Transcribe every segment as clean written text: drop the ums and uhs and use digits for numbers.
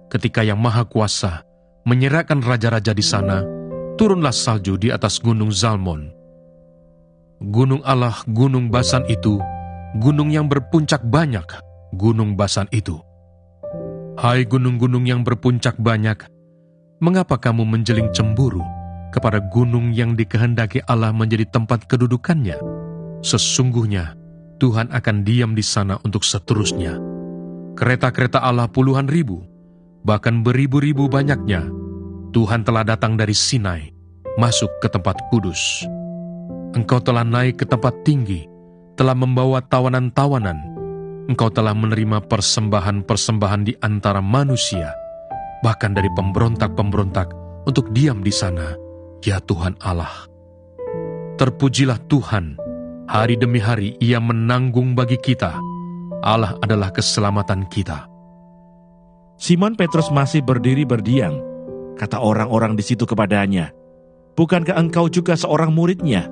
Ketika Yang Maha Kuasa menyerahkan raja-raja di sana, turunlah salju di atas gunung Zalmon. Gunung Allah, gunung Basan itu, gunung yang berpuncak banyak, gunung Basan itu. Hai gunung-gunung yang berpuncak banyak, mengapa kamu menjeling cemburu kepada gunung yang dikehendaki Allah menjadi tempat kedudukannya? Sesungguhnya Tuhan akan diam di sana untuk seterusnya. Kereta-kereta Allah puluhan ribu, bahkan beribu-ribu banyaknya. Tuhan telah datang dari Sinai, masuk ke tempat kudus. Engkau telah naik ke tempat tinggi, telah membawa tawanan-tawanan. Engkau telah menerima persembahan-persembahan di antara manusia, bahkan dari pemberontak-pemberontak untuk diam di sana, ya Tuhan Allah. Terpujilah Tuhan, hari demi hari Ia menanggung bagi kita. Allah adalah keselamatan kita. Simon Petrus masih berdiri berdiam. Kata orang-orang di situ kepadanya, "Bukankah engkau juga seorang muridnya?"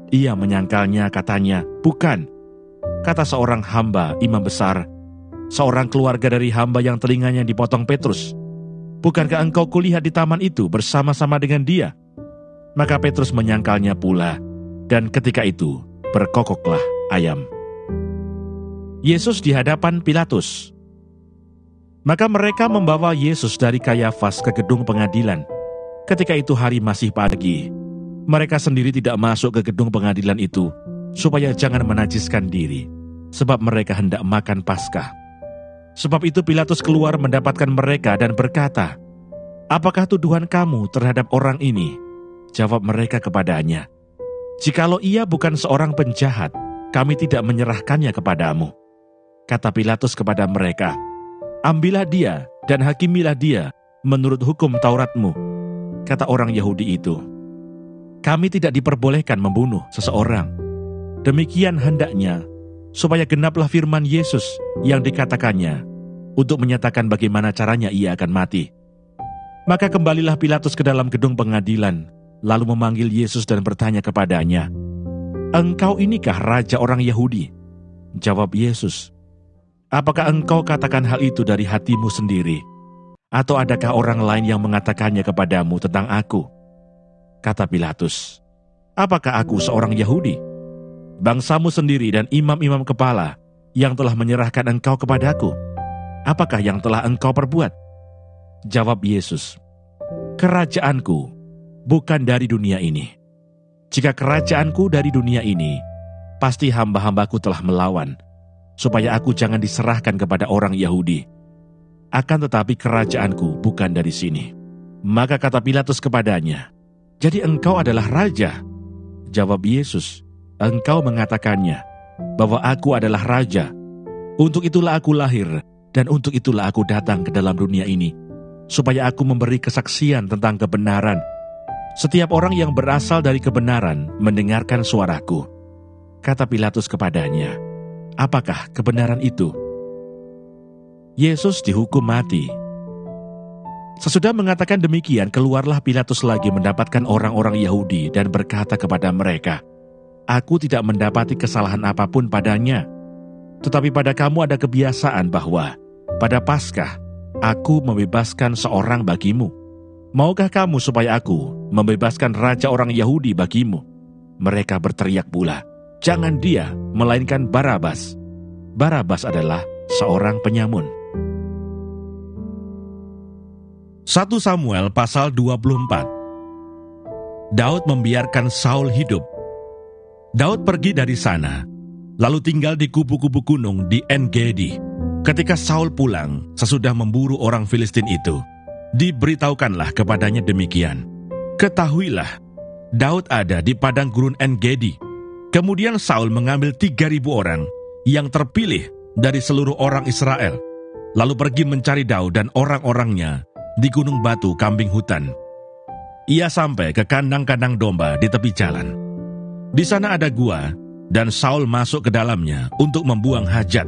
Ia menyangkalnya, katanya, "Bukan." Kata seorang hamba imam besar, seorang keluarga dari hamba yang telinganya dipotong Petrus, "Bukankah engkau kulihat di taman itu bersama-sama dengan dia?" Maka Petrus menyangkalnya pula, dan ketika itu berkokoklah ayam. Yesus di hadapan Pilatus. Maka mereka membawa Yesus dari Kayafas ke gedung pengadilan. Ketika itu hari masih pagi. Mereka sendiri tidak masuk ke gedung pengadilan itu, supaya jangan menajiskan diri, sebab mereka hendak makan Paskah. Sebab itu Pilatus keluar mendapatkan mereka dan berkata, "Apakah tuduhan kamu terhadap orang ini?" Jawab mereka kepadanya, "Jikalau ia bukan seorang penjahat, kami tidak menyerahkannya kepadamu." Kata Pilatus kepada mereka, "Ambillah dia dan hakimilah dia menurut hukum Tauratmu." Kata orang Yahudi itu, "Kami tidak diperbolehkan membunuh seseorang. Demikian hendaknya, supaya genaplah firman Yesus yang dikatakannya, untuk menyatakan bagaimana caranya ia akan mati." Maka kembalilah Pilatus ke dalam gedung pengadilan, lalu memanggil Yesus dan bertanya kepadanya, "Engkau inikah raja orang Yahudi?" Jawab Yesus, "Apakah engkau katakan hal itu dari hatimu sendiri? Atau adakah orang lain yang mengatakannya kepadamu tentang aku?" Kata Pilatus, "Apakah aku seorang Yahudi? Bangsamu sendiri dan imam-imam kepala yang telah menyerahkan engkau kepadaku. Apakah yang telah engkau perbuat?" Jawab Yesus, "Kerajaanku bukan dari dunia ini. Jika kerajaanku dari dunia ini, pasti hamba-hambaku telah melawan, supaya aku jangan diserahkan kepada orang Yahudi. Akan tetapi kerajaanku bukan dari sini." Maka kata Pilatus kepadanya, "Jadi engkau adalah raja?" Jawab Yesus, "Engkau mengatakannya, bahwa aku adalah raja. Untuk itulah aku lahir, dan untuk itulah aku datang ke dalam dunia ini, supaya aku memberi kesaksian tentang kebenaran. Setiap orang yang berasal dari kebenaran mendengarkan suaraku." Kata Pilatus kepadanya, "Apakah kebenaran itu?" Yesus dihukum mati. Sesudah mengatakan demikian, keluarlah Pilatus lagi mendapatkan orang-orang Yahudi dan berkata kepada mereka, "Aku tidak mendapati kesalahan apapun padanya. Tetapi pada kamu ada kebiasaan bahwa pada Paskah aku membebaskan seorang bagimu. Maukah kamu supaya aku membebaskan raja orang Yahudi bagimu?" Mereka berteriak pula, "Jangan dia, melainkan Barabas." Barabas adalah seorang penyamun. 1 Samuel pasal 24. Daud membiarkan Saul hidup. Daud pergi dari sana, lalu tinggal di kubu-kubu gunung di En-Gedi. Ketika Saul pulang, sesudah memburu orang Filistin itu, diberitahukanlah kepadanya demikian, "Ketahuilah, Daud ada di padang gurun En-Gedi." Kemudian Saul mengambil 3.000 orang yang terpilih dari seluruh orang Israel, lalu pergi mencari Daud dan orang-orangnya di gunung batu kambing hutan. Ia sampai ke kandang-kandang domba di tepi jalan. Di sana ada gua, dan Saul masuk ke dalamnya untuk membuang hajat.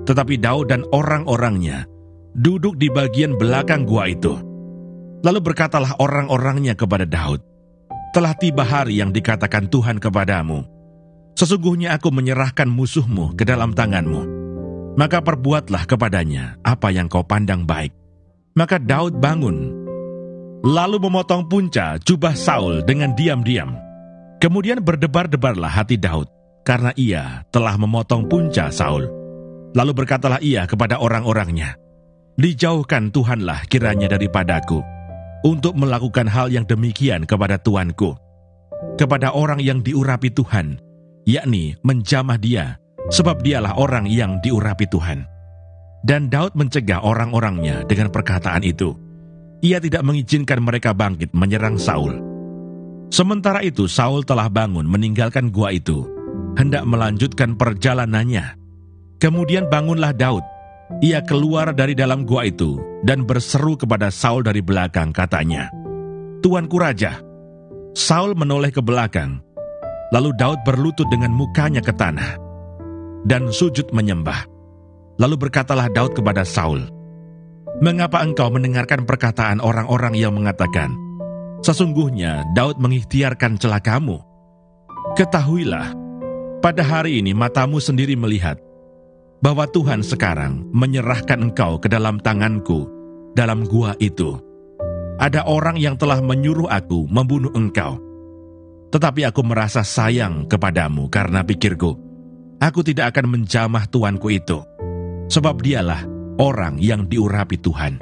Tetapi Daud dan orang-orangnya duduk di bagian belakang gua itu. Lalu berkatalah orang-orangnya kepada Daud, "Telah tiba hari yang dikatakan Tuhan kepadamu, sesungguhnya aku menyerahkan musuhmu ke dalam tanganmu. maka perbuatlah kepadanya apa yang kau pandang baik. Maka Daud bangun, lalu memotong punca jubah Saul dengan diam-diam. Kemudian berdebar-debarlah hati Daud, karena ia telah memotong punca Saul. Lalu berkatalah ia kepada orang-orangnya, "Dijauhkan Tuhanlah kiranya daripadaku, untuk melakukan hal yang demikian kepada tuanku, kepada orang yang diurapi Tuhan, yakni menjamah dia, sebab dialah orang yang diurapi Tuhan." Dan Daud mencegah orang-orangnya dengan perkataan itu. Ia tidak mengizinkan mereka bangkit menyerang Saul. Sementara itu Saul telah bangun meninggalkan gua itu, hendak melanjutkan perjalanannya. Kemudian bangunlah Daud. Ia keluar dari dalam gua itu dan berseru kepada Saul dari belakang, katanya, "Tuanku Raja." Saul menoleh ke belakang. Lalu Daud berlutut dengan mukanya ke tanah dan sujud menyembah. Lalu berkatalah Daud kepada Saul, "Mengapa engkau mendengarkan perkataan orang-orang yang mengatakan, 'Sesungguhnya Daud mengikhtiarkan celakamu'? Ketahuilah, pada hari ini matamu sendiri melihat bahwa Tuhan sekarang menyerahkan engkau ke dalam tanganku dalam gua itu. Ada orang yang telah menyuruh aku membunuh engkau. Tetapi aku merasa sayang kepadamu karena pikirku, aku tidak akan menjamah tuanku itu, sebab dialah orang yang diurapi Tuhan.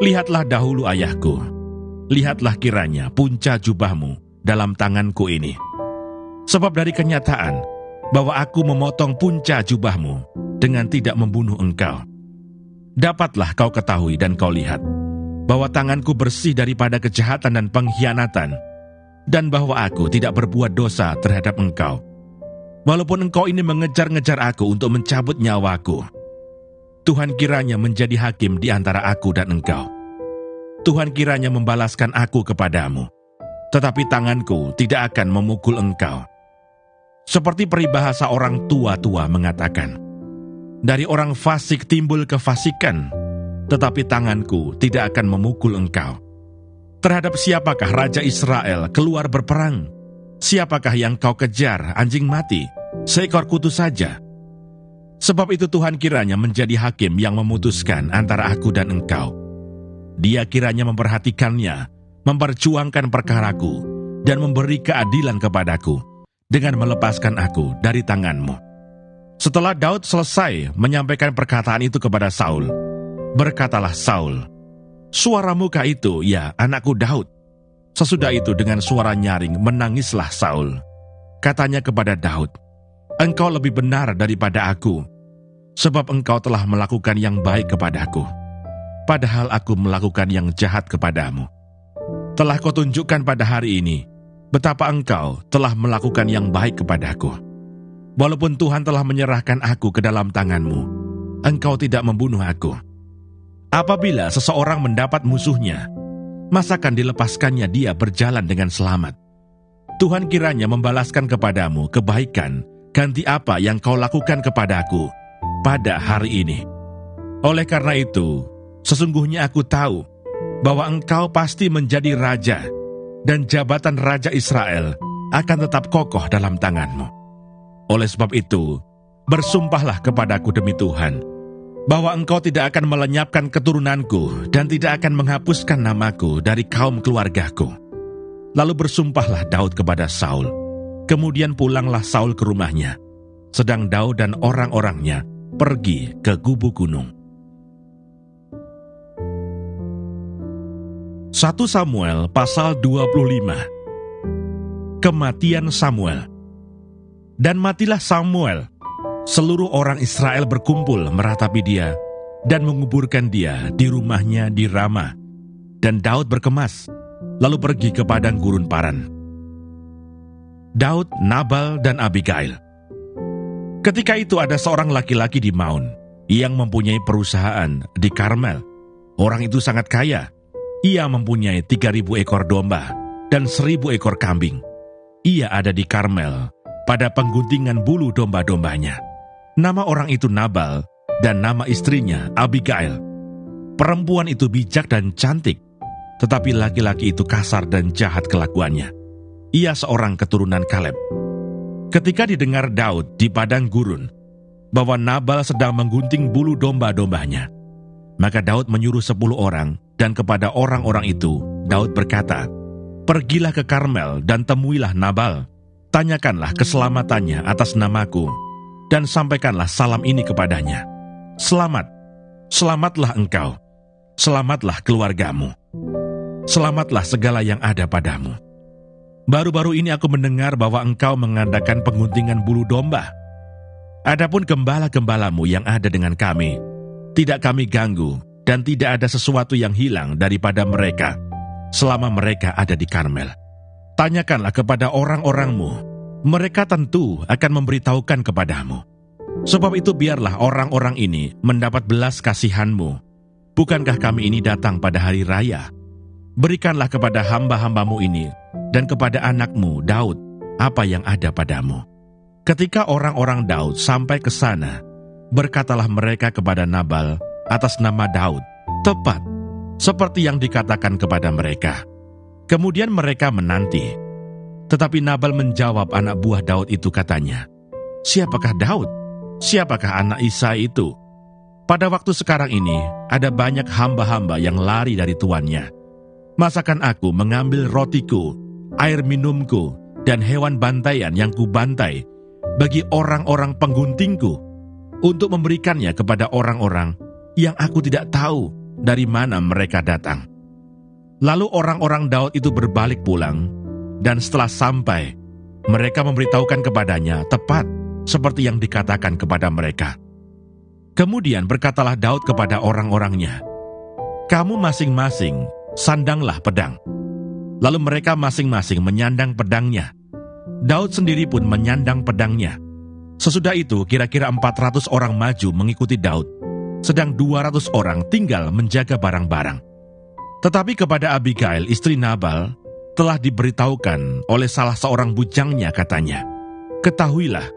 Lihatlah dahulu ayahku, lihatlah kiranya punca jubahmu dalam tanganku ini. Sebab dari kenyataan bahwa aku memotong punca jubahmu dengan tidak membunuh engkau, dapatlah kau ketahui dan kau lihat bahwa tanganku bersih daripada kejahatan dan pengkhianatan, dan bahwa aku tidak berbuat dosa terhadap engkau. Walaupun engkau ini mengejar-ngejar aku untuk mencabut nyawaku, Tuhan kiranya menjadi hakim di antara aku dan engkau. Tuhan kiranya membalaskan aku kepadamu, tetapi tanganku tidak akan memukul engkau." Seperti peribahasa orang tua-tua mengatakan, "Dari orang fasik timbul kefasikan, tetapi tanganku tidak akan memukul engkau." Terhadap siapakah Raja Israel keluar berperang? Siapakah yang kau kejar, anjing mati? Seekor kutu saja. Sebab itu Tuhan kiranya menjadi hakim yang memutuskan antara aku dan engkau. Dia kiranya memperhatikannya, memperjuangkan perkaraku, dan memberi keadilan kepadaku, dengan melepaskan aku dari tanganmu." Setelah Daud selesai menyampaikan perkataan itu kepada Saul, berkatalah Saul, "Suara muka itu, ya anakku Daud." Sesudah itu dengan suara nyaring menangislah Saul. Katanya kepada Daud, "Engkau lebih benar daripada aku, sebab engkau telah melakukan yang baik kepadaku, padahal aku melakukan yang jahat kepadamu. Telah kau tunjukkan pada hari ini betapa engkau telah melakukan yang baik kepadaku. Walaupun Tuhan telah menyerahkan aku ke dalam tanganmu, engkau tidak membunuh aku. Apabila seseorang mendapat musuhnya, masakan dilepaskannya dia berjalan dengan selamat? Tuhan kiranya membalaskan kepadamu kebaikan ganti apa yang kau lakukan kepadaku pada hari ini. Oleh karena itu, sesungguhnya aku tahu bahwa engkau pasti menjadi raja, dan jabatan Raja Israel akan tetap kokoh dalam tanganmu. Oleh sebab itu, bersumpahlah kepadaku demi Tuhan, bahwa engkau tidak akan melenyapkan keturunanku dan tidak akan menghapuskan namaku dari kaum keluargaku." Lalu bersumpahlah Daud kepada Saul. Kemudian pulanglah Saul ke rumahnya, sedang Daud dan orang-orangnya pergi ke gubuk gunung. 1 Samuel pasal 25. Kematian Samuel. Dan matilah Samuel. Seluruh orang Israel berkumpul meratapi dia dan menguburkan dia di rumahnya di Rama. Dan Daud berkemas, lalu pergi ke padang gurun Paran. Daud, Nabal, dan Abigail. Ketika itu ada seorang laki-laki di Maon yang mempunyai perusahaan di Karmel. Orang itu sangat kaya. Ia mempunyai 3.000 ekor domba dan 1.000 ekor kambing. Ia ada di Karmel pada pengguntingan bulu domba-dombanya. Nama orang itu Nabal dan nama istrinya Abigail. Perempuan itu bijak dan cantik, tetapi laki-laki itu kasar dan jahat kelakuannya. Ia seorang keturunan Kaleb. Ketika didengar Daud di padang gurun, bahwa Nabal sedang menggunting bulu domba-dombanya. Maka Daud menyuruh 10 orang, dan kepada orang-orang itu Daud berkata, "Pergilah ke Karmel dan temuilah Nabal. Tanyakanlah keselamatannya atas namaku, dan sampaikanlah salam ini kepadanya. Selamat, selamatlah engkau, selamatlah keluargamu, selamatlah segala yang ada padamu. Baru-baru ini aku mendengar bahwa engkau mengadakan pengguntingan bulu domba. Adapun gembala-gembalamu yang ada dengan kami, tidak kami ganggu, dan tidak ada sesuatu yang hilang daripada mereka selama mereka ada di Karmel. Tanyakanlah kepada orang-orangmu, mereka tentu akan memberitahukan kepadamu. Sebab itu biarlah orang-orang ini mendapat belas kasihanmu. Bukankah kami ini datang pada hari raya? Berikanlah kepada hamba-hambamu ini dan kepada anakmu Daud apa yang ada padamu." Ketika orang-orang Daud sampai ke sana, berkatalah mereka kepada Nabal atas nama Daud, tepat seperti yang dikatakan kepada mereka. Kemudian mereka menanti. Tetapi Nabal menjawab anak buah Daud itu, katanya, "Siapakah Daud? Siapakah anak Isai itu? Pada waktu sekarang ini ada banyak hamba-hamba yang lari dari tuannya. Masakan aku mengambil rotiku, air minumku, dan hewan bantaian yang kubantai bagi orang-orang pengguntingku untuk memberikannya kepada orang-orang yang aku tidak tahu dari mana mereka datang." Lalu orang-orang Daud itu berbalik pulang, dan setelah sampai, mereka memberitahukan kepadanya tepat seperti yang dikatakan kepada mereka. Kemudian berkatalah Daud kepada orang-orangnya, "Kamu masing-masing sandanglah pedang." Lalu mereka masing-masing menyandang pedangnya. Daud sendiri pun menyandang pedangnya. Sesudah itu kira-kira 400 orang maju mengikuti Daud, sedang 200 orang tinggal menjaga barang-barang. Tetapi kepada Abigail, istri Nabal, telah diberitahukan oleh salah seorang bujangnya, katanya, "Ketahuilah,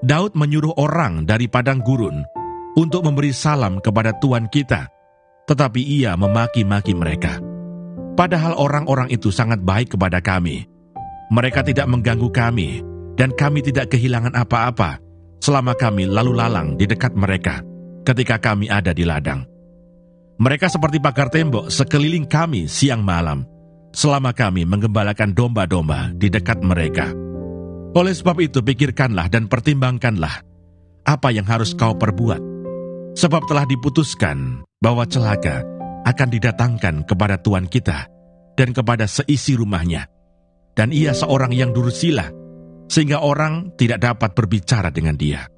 Daud menyuruh orang dari padang gurun untuk memberi salam kepada tuan kita, tetapi ia memaki-maki mereka. Padahal orang-orang itu sangat baik kepada kami. Mereka tidak mengganggu kami, dan kami tidak kehilangan apa-apa selama kami lalu lalang di dekat mereka ketika kami ada di ladang. Mereka seperti pagar tembok sekeliling kami siang malam, selama kami menggembalakan domba-domba di dekat mereka. Oleh sebab itu pikirkanlah dan pertimbangkanlah apa yang harus kau perbuat. Sebab telah diputuskan bahwa celaka akan didatangkan kepada tuan kita dan kepada seisi rumahnya. Dan ia seorang yang dursila, sehingga orang tidak dapat berbicara dengan dia."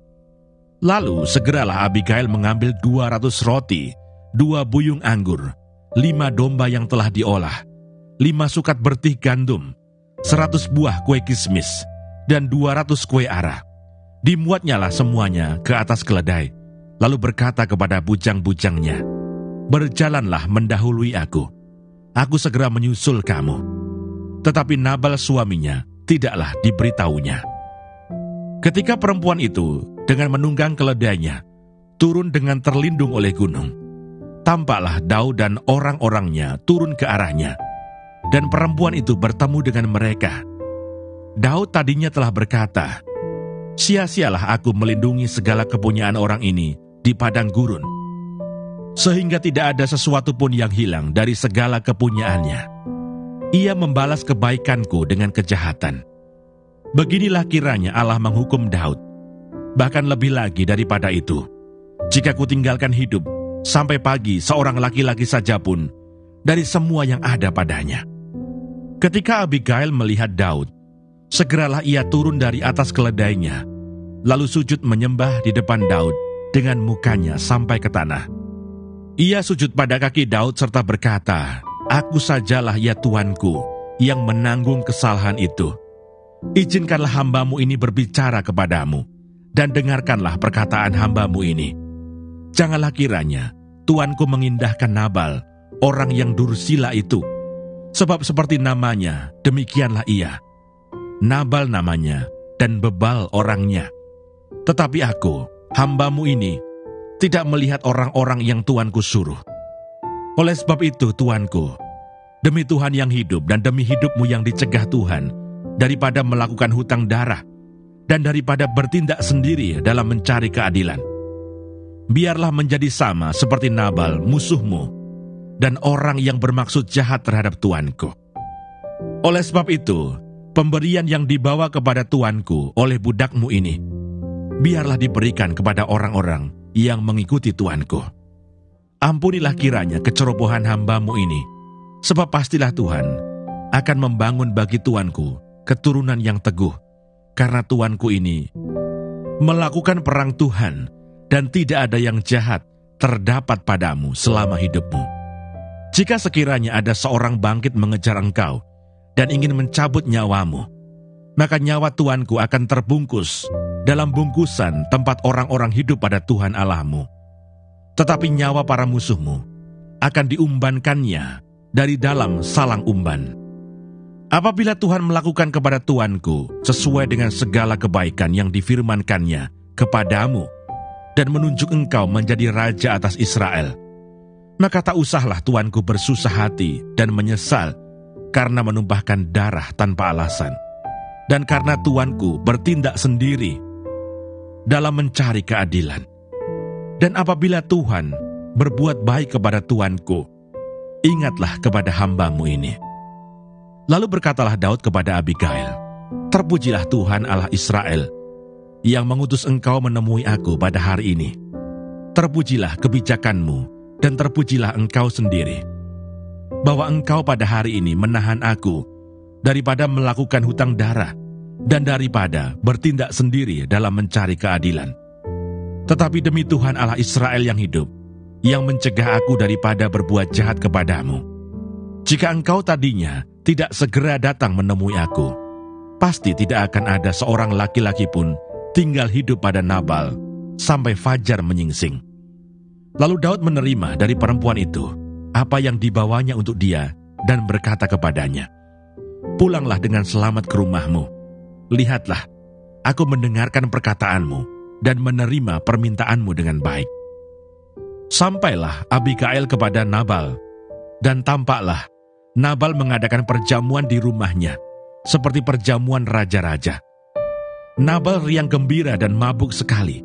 Lalu segeralah Abigail mengambil 200 roti, 2 buyung anggur, 5 domba yang telah diolah, 5 sukat bertih gandum, 100 buah kue kismis, dan 200 kue ara. Dimuatnyalah semuanya ke atas keledai, lalu berkata kepada bujang-bujangnya, "Berjalanlah mendahului aku. Aku segera menyusul kamu." Tetapi Nabal suaminya tidaklah diberitahunya. Ketika perempuan itu dengan menunggang keledainya turun dengan terlindung oleh gunung, tampaklah Daud dan orang-orangnya turun ke arahnya, dan perempuan itu bertemu dengan mereka. Daud tadinya telah berkata, "Sia-sialah aku melindungi segala kepunyaan orang ini di padang gurun, sehingga tidak ada sesuatu pun yang hilang dari segala kepunyaannya. Ia membalas kebaikanku dengan kejahatan. Beginilah kiranya Allah menghukum Daud. Bahkan lebih lagi daripada itu, jika kutinggalkan hidup sampai pagi seorang laki-laki saja pun dari semua yang ada padanya." Ketika Abigail melihat Daud, segeralah ia turun dari atas keledainya, lalu sujud menyembah di depan Daud dengan mukanya sampai ke tanah. Ia sujud pada kaki Daud serta berkata, "Aku sajalah ya Tuanku yang menanggung kesalahan itu. Izinkanlah hambamu ini berbicara kepadamu, dan dengarkanlah perkataan hambamu ini. Janganlah kiranya Tuanku mengindahkan Nabal, orang yang dursila itu. Sebab seperti namanya, demikianlah ia. Nabal namanya, dan bebal orangnya. Tetapi aku, hambamu ini, tidak melihat orang-orang yang Tuanku suruh. Oleh sebab itu, Tuanku, demi Tuhan yang hidup dan demi hidupmu yang dicegah Tuhan, daripada melakukan hutang darah, dan daripada bertindak sendiri dalam mencari keadilan. Biarlah menjadi sama seperti Nabal musuhmu dan orang yang bermaksud jahat terhadap tuanku. Oleh sebab itu, pemberian yang dibawa kepada tuanku oleh budakmu ini, biarlah diberikan kepada orang-orang yang mengikuti tuanku. Ampunilah kiranya kecerobohan hamba-Mu ini, sebab pastilah Tuhan akan membangun bagi tuanku keturunan yang teguh, karena tuanku ini melakukan perang Tuhan, dan tidak ada yang jahat terdapat padamu selama hidupmu. Jika sekiranya ada seorang bangkit mengejar engkau dan ingin mencabut nyawamu, maka nyawa tuanku akan terbungkus dalam bungkusan tempat orang-orang hidup pada Tuhan Allahmu. Tetapi nyawa para musuhmu akan diumbankannya dari dalam salang umban. Apabila Tuhan melakukan kepada tuanku sesuai dengan segala kebaikan yang difirmankannya kepadamu dan menunjuk engkau menjadi raja atas Israel, maka tak usahlah tuanku bersusah hati dan menyesal karena menumpahkan darah tanpa alasan, dan karena tuanku bertindak sendiri dalam mencari keadilan. Dan apabila Tuhan berbuat baik kepada tuanku, ingatlah kepada hamba-Mu ini. Lalu berkatalah Daud kepada Abigail, "Terpujilah Tuhan Allah Israel, yang mengutus engkau menemui aku pada hari ini. Terpujilah kebijakan-Mu, dan terpujilah engkau sendiri, bahwa engkau pada hari ini menahan aku daripada melakukan hutang darah, dan daripada bertindak sendiri dalam mencari keadilan. Tetapi demi Tuhan Allah Israel yang hidup, yang mencegah aku daripada berbuat jahat kepadamu, jika engkau tadinya tidak segera datang menemui aku, pasti tidak akan ada seorang laki-laki pun tinggal hidup pada Nabal sampai fajar menyingsing." Lalu Daud menerima dari perempuan itu apa yang dibawanya untuk dia dan berkata kepadanya, "Pulanglah dengan selamat ke rumahmu. Lihatlah, aku mendengarkan perkataanmu dan menerima permintaanmu dengan baik." Sampailah Abigail kepada Nabal, dan tampaklah Nabal mengadakan perjamuan di rumahnya, seperti perjamuan raja-raja. Nabal riang gembira dan mabuk sekali.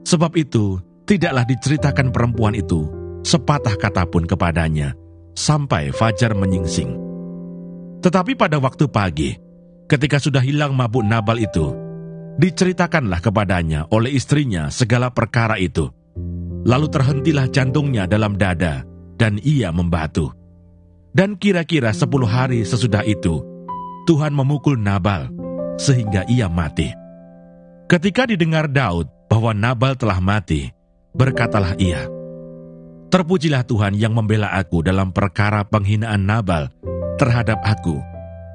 Sebab itu, tidaklah diceritakan perempuan itu sepatah kata pun kepadanya, sampai fajar menyingsing. Tetapi pada waktu pagi, ketika sudah hilang mabuk Nabal itu, diceritakanlah kepadanya oleh istrinya segala perkara itu. Lalu terhentilah jantungnya dalam dada, dan ia membatu. Dan kira-kira 10 hari sesudah itu, Tuhan memukul Nabal, sehingga ia mati. Ketika didengar Daud bahwa Nabal telah mati, berkatalah ia, "Terpujilah Tuhan yang membela aku dalam perkara penghinaan Nabal terhadap aku,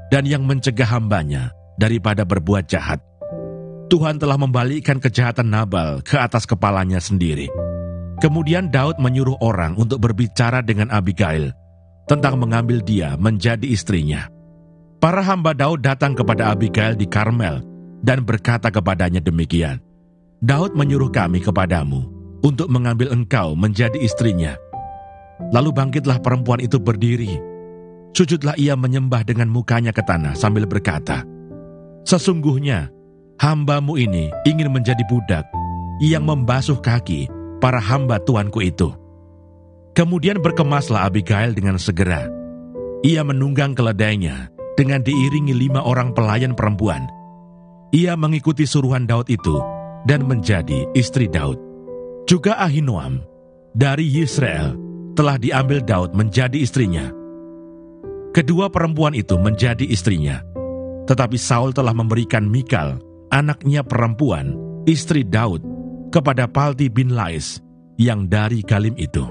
dan yang mencegah hambanya daripada berbuat jahat. Tuhan telah membalikkan kejahatan Nabal ke atas kepalanya sendiri." Kemudian Daud menyuruh orang untuk berbicara dengan Abigail tentang mengambil dia menjadi istrinya. Para hamba Daud datang kepada Abigail di Karmel dan berkata kepadanya demikian, "Daud menyuruh kami kepadamu untuk mengambil engkau menjadi istrinya." Lalu bangkitlah perempuan itu berdiri. Sujudlah ia menyembah dengan mukanya ke tanah sambil berkata, "Sesungguhnya hamba-Mu ini ingin menjadi budak yang membasuh kaki para hamba tuanku itu." Kemudian berkemaslah Abigail dengan segera. Ia menunggang keledainya dengan diiringi 5 orang pelayan perempuan. Ia mengikuti suruhan Daud itu dan menjadi istri Daud. Juga Ahinoam dari Yisrael telah diambil Daud menjadi istrinya. Kedua perempuan itu menjadi istrinya. Tetapi Saul telah memberikan Mikal, anaknya perempuan, istri Daud, kepada Palti bin Lais yang dari Galim itu.